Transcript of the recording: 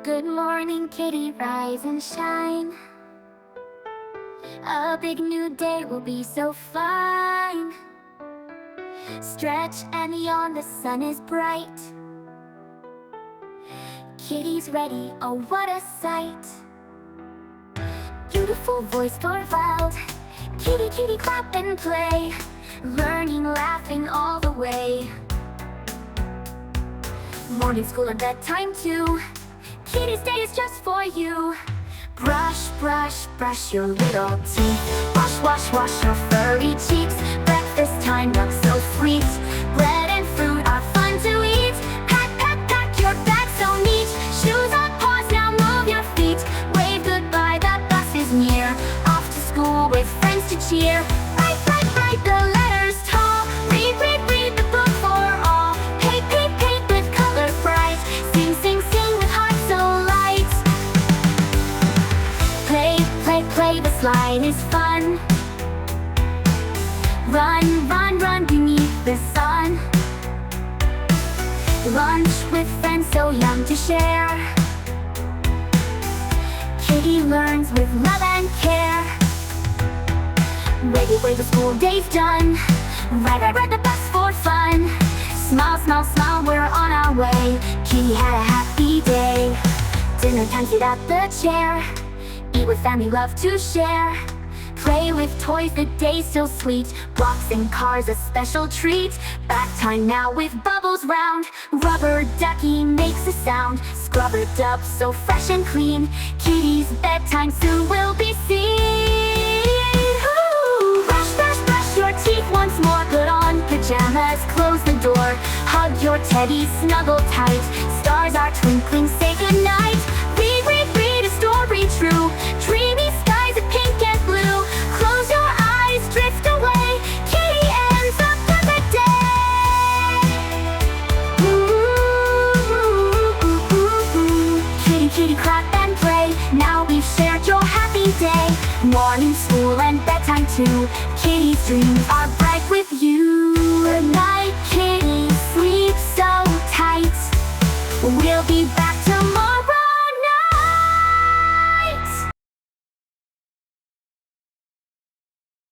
Good morning, kitty, rise and shine. A big new day will be so fine. Stretch and yawn, the sun is bright. Kitty's ready, oh what a sight. Beautiful voice for wild. Kitty, kitty, clap and play. Learning, laughing all the way. Morning school and bedtime too. Kitty's day is just for you. Brush, brush, brush your little teeth. Wash, wash, wash your furry cheeks. Breakfast time looks so sweet. Bread and fruit are fun to eat. Pack, pack, pack your bag so neat. Shoes on, paws, now move your feet. Wave goodbye, the bus is near. Off to school with friends to cheer. Write, write, write the letters tall. Read, read, read the book for all. Paint, paint, paint with color bright. Sing, sing, sing with heart so light. Play, play, play, the slide is fun. Run, run, run beneath the sun. Lunch with friends so young to share. Kitty learns with love and care. Ready when the school day's done. Ride, ride, ride the bus for fun. Smile, smile, smile, we're on our way. Kitty had a happy day. Dinner time, sit at the chair. Eat with family, love to share. Play with toys, the day's so sweet. Blocks and cars, a special treat. Bath time now with bubbles round. Rubber ducky makes a sound. Scrubber dub so fresh and clean. Kitty's bedtime soon will be seen. Ooh. Brush, brush, brush your teeth once more. Put on pajamas, close the door. Hug your teddy, snuggle tight. Stars are twinkling, say goodnight. Read, read, read a story true. Dreamy skies of pink and blue. Close your eyes, drift away. Kitty ends up for the day. Ooh, ooh, ooh, ooh, ooh. Kitty, kitty, clap and play. Now we've shared your happy day. Morning school and bedtime too. Kitty's dreams are bright with you. Good night, kitty, sleep so tight. We'll be back